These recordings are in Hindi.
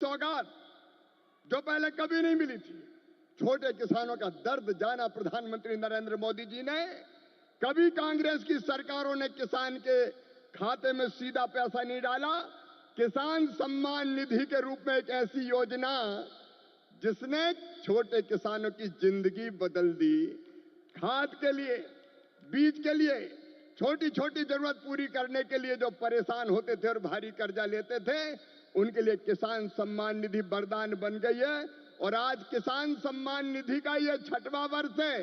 सौगात जो पहले कभी नहीं मिली थी। छोटे किसानों का दर्द जाना प्रधानमंत्री नरेंद्र मोदी जी ने। कभी कांग्रेस की सरकारों ने किसान के खाते में सीधा पैसा नहीं डाला। किसान सम्मान निधि के रूप में एक ऐसी योजना जिसने छोटे किसानों की जिंदगी बदल दी। खाद के लिए, बीज के लिए, छोटी छोटी जरूरत पूरी करने के लिए जो परेशान होते थे और भारी कर्जा लेते थे, उनके लिए किसान सम्मान निधि वरदान बन गई है। और आज किसान सम्मान निधि का यह 6वां वर्ष है।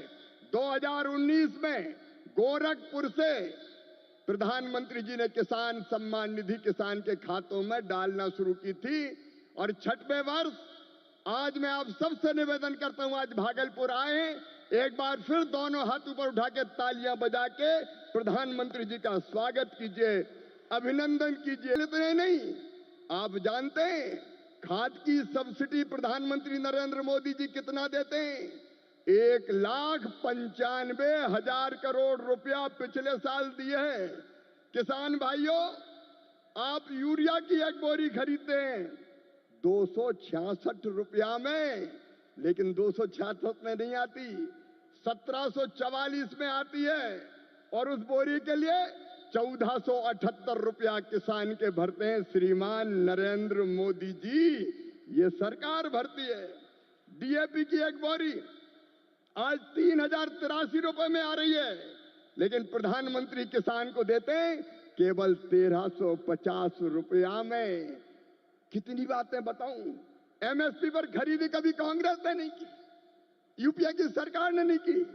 2019 में गोरखपुर से प्रधानमंत्री जी ने किसान सम्मान निधि किसान के खातों में डालना शुरू की थी। और 6वें वर्ष आज मैं आप सबसे निवेदन करता हूं, आज भागलपुर आए, एक बार फिर दोनों हाथ ऊपर उठा के तालियां बजा के प्रधानमंत्री जी का स्वागत कीजिए, अभिनंदन कीजिए। इतने नहीं, आप जानते हैं खाद की सब्सिडी प्रधानमंत्री नरेंद्र मोदी जी कितना देते हैं? 1,95,000 करोड़ रुपया पिछले साल दिए हैं। किसान भाइयों, आप यूरिया की एक बोरी खरीदते हैं 266 रुपया में, लेकिन 266 में नहीं आती, 1744 में आती है। और उस बोरी के लिए 1478 रुपया किसान के भरते हैं श्रीमान नरेंद्र मोदी जी, ये सरकार भरती है। डीएपी की एक बोरी आज 3083 रुपए में आ रही है, लेकिन प्रधानमंत्री किसान को देते हैं केवल 1350 रुपया में। कितनी बातें बताऊं। एमएसपी पर खरीदी कभी कांग्रेस ने नहीं की, यूपीए की सरकार ने नहीं की,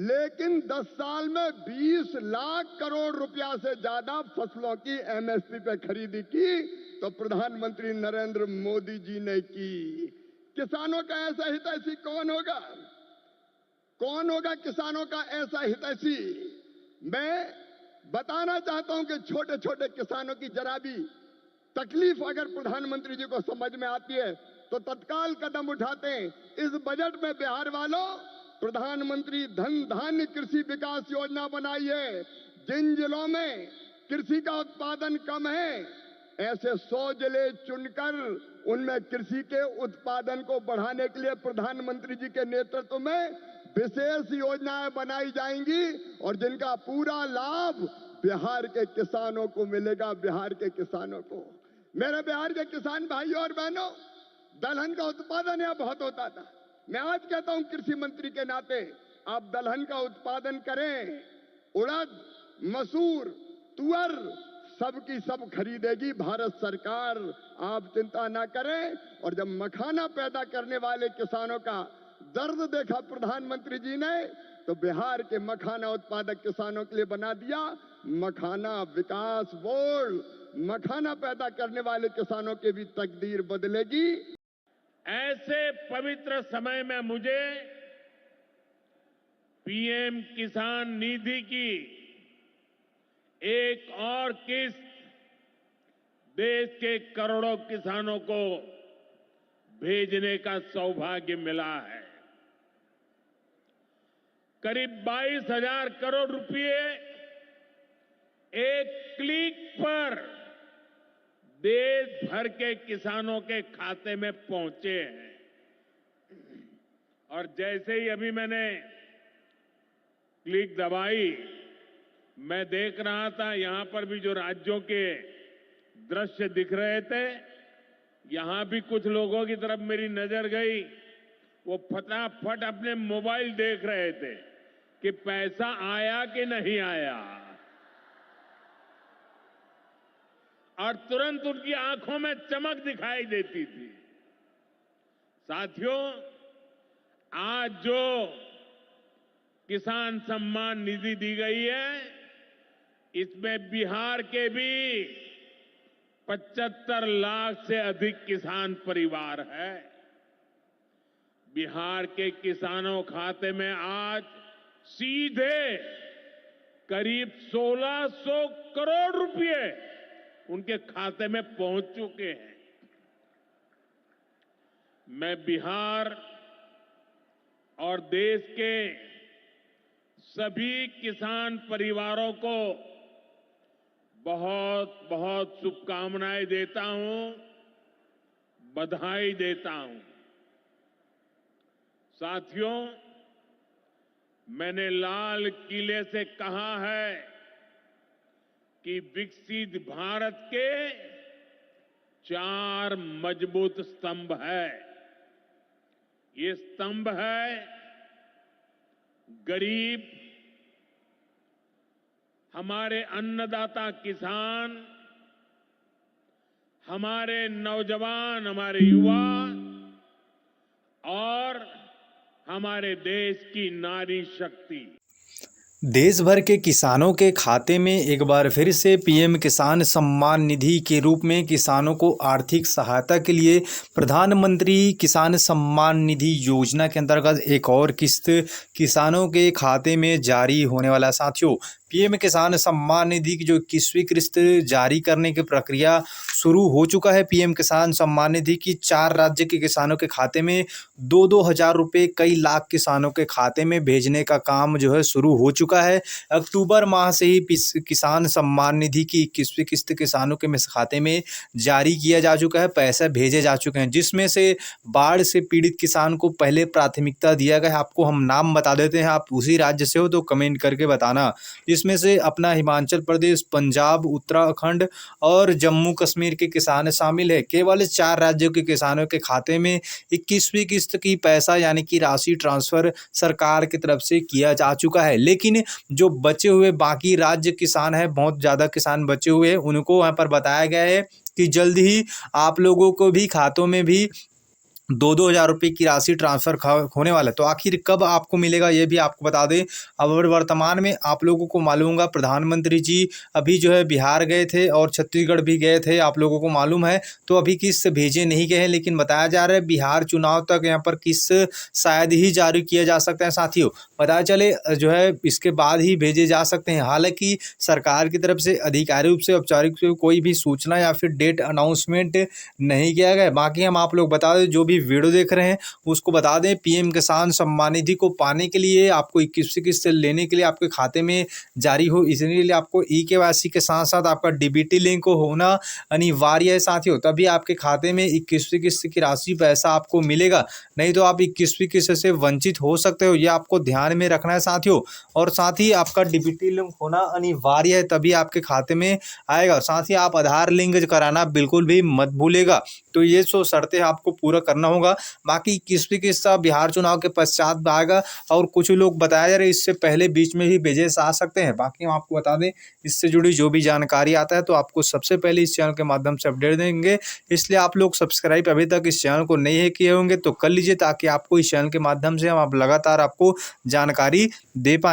लेकिन 10 साल में 20 लाख करोड़ रुपया से ज्यादा फसलों की एमएसपी पे खरीदी की तो प्रधानमंत्री नरेंद्र मोदी जी ने की। किसानों का ऐसा हितैषी कौन होगा? कौन होगा किसानों का ऐसा हितैषी? मैं बताना चाहता हूं कि छोटे छोटे किसानों की जरा भी तकलीफ अगर प्रधानमंत्री जी को समझ में आती है तो तत्काल कदम उठाते हैं। इस बजट में बिहार वालों प्रधानमंत्री धन धान्य कृषि विकास योजना बनाई है। जिन जिलों में कृषि का उत्पादन कम है, ऐसे 100 जिले चुनकर उनमें कृषि के उत्पादन को बढ़ाने के लिए प्रधानमंत्री जी के नेतृत्व में विशेष योजनाएं बनाई जाएंगी और जिनका पूरा लाभ बिहार के किसानों को मिलेगा। बिहार के किसानों को, मेरे बिहार के किसान भाइयों और बहनों, दलहन का उत्पादन यहां बहुत होता था। मैं आज कहता हूं कृषि मंत्री के नाते, आप दलहन का उत्पादन करें। उड़द, मसूर, तुअर सबकी सब खरीदेगी भारत सरकार, आप चिंता ना करें। और जब मखाना पैदा करने वाले किसानों का दर्द देखा प्रधानमंत्री जी ने, तो बिहार के मखाना उत्पादक किसानों के लिए बना दिया मखाना विकास बोर्ड। मखाना पैदा करने वाले किसानों की भी तकदीर बदलेगी। ऐसे पवित्र समय में मुझे पीएम किसान निधि की एक और किस्त देश के करोड़ों किसानों को भेजने का सौभाग्य मिला है। करीब 22,000 करोड़ रुपए एक क्लिक पर देश भर के किसानों के खाते में पहुंचे हैं। और जैसे ही अभी मैंने क्लिक दबाई, मैं देख रहा था यहां पर भी जो राज्यों के दृश्य दिख रहे थे, यहां भी कुछ लोगों की तरफ मेरी नजर गई। वो फटाफट अपने मोबाइल देख रहे थे कि पैसा आया कि नहीं आया, और तुरंत उनकी आंखों में चमक दिखाई देती थी। साथियों, आज जो किसान सम्मान निधि दी गई है, इसमें बिहार के भी 75 लाख से अधिक किसान परिवार है। बिहार के किसानों खाते में आज सीधे करीब 1600 करोड़ रुपए उनके खाते में पहुंच चुके हैं। मैं बिहार और देश के सभी किसान परिवारों को बहुत बहुत शुभकामनाएं देता हूं। बधाई देता हूं। साथियों, मैंने लाल किले से कहा है कि विकसित भारत के 4 मजबूत स्तंभ है। ये स्तंभ है गरीब, हमारे अन्नदाता किसान, हमारे नौजवान, हमारे युवा और हमारे देश की नारी शक्ति। देश भर के किसानों के खाते में एक बार फिर से पीएम किसान सम्मान निधि के रूप में किसानों को आर्थिक सहायता के लिए प्रधानमंत्री किसान सम्मान निधि योजना के अंतर्गत एक और किस्त किसानों के खाते में जारी होने वाला। साथियों, पीएम किसान सम्मान निधि की जो 21वीं किस्त जारी करने की प्रक्रिया शुरू हो चुका है। पीएम किसान सम्मान निधि की 4 राज्य के किसानों के खाते में 2-2 हज़ार रुपये कई लाख किसानों के खाते में भेजने का काम जो है शुरू हो चुका है। अक्टूबर माह से ही किसान सम्मान निधि की 21वीं किस्त किसानों के खाते में जारी किया जा चुका है, पैसे भेजे जा चुके हैं, जिसमें से बाढ़ से पीड़ित किसान को पहले प्राथमिकता दिया गया है। आपको हम नाम बता देते हैं, आप उसी राज्य से हो तो कमेंट करके बताना। इसमें से अपना हिमाचल प्रदेश, पंजाब, उत्तराखंड और जम्मू कश्मीर के किसान शामिल है। केवल 4 राज्यों के किसानों के खाते में 21वीं किस्त की पैसा यानी कि राशि ट्रांसफर सरकार की तरफ से किया जा चुका है। लेकिन जो बचे हुए बाकी राज्य किसान हैं, बहुत ज़्यादा किसान बचे हुए हैं, उनको वहाँ पर बताया गया है कि जल्द ही आप लोगों को भी खातों में भी 2-2 हज़ार रुपये की राशि ट्रांसफर होने वाला है। तो आखिर कब आपको मिलेगा ये भी आपको बता दें। अब वर्तमान में आप लोगों को मालूम होगा, प्रधानमंत्री जी अभी जो है बिहार गए थे और छत्तीसगढ़ भी गए थे, आप लोगों को मालूम है। तो अभी किस्त भेजे नहीं गए हैं, लेकिन बताया जा रहा है बिहार चुनाव तक यहाँ पर किस्त शायद ही जारी किया जा सकता है। साथियों, बताया चले जो है इसके बाद ही भेजे जा सकते हैं। हालांकि सरकार की तरफ से आधिकारिक रूप से, औपचारिक रूप से कोई भी सूचना या फिर डेट अनाउंसमेंट नहीं किया गया। बाकी हम आप लोग बता दें, जो भी वीडियो देख रहे हैं उसको बता दें, पीएम किसान सम्मान निधि को पाने के लिए आपको 21वीं किस्त लेने के लिए आपके खाते में जारी हो, इसलिए आपको ई-केवाईसी के साथ साथ आपका डीबीटी लिंक होना अनिवार्य है। साथियों, तभी आपके खाते में 21वीं किस्त की राशि पैसा आपको मिलेगा, नहीं तो आप 21वीं किस्त से वंचित हो सकते हो। ये आपको ध्यान में रखना है साथियों। और साथ ही आपका डीबीटी लिंक होना अनिवार्य है, तभी आपके खाते में आएगा। साथ ही आप आधार लिंक कराना बिल्कुल भी मत भूलेगा। तो ये 100 शर्तें आपको पूरा करना होगा। बाकी 21वीं किस्त बिहार चुनाव के पश्चात आएगा, और कुछ लोग बताया जा रहे इससे पहले बीच में भी भेजे आ सकते हैं। बाकी हम आपको बता दें, इससे जुड़ी जो भी जानकारी आता है तो आपको सबसे पहले इस चैनल के माध्यम से अपडेट देंगे। इसलिए आप लोग सब्सक्राइब अभी तक इस चैनल को नहीं किए होंगे तो कर लीजिए, ताकि आपको इस चैनल के माध्यम से हम लगातार आपको जानकारी दे पाएँ।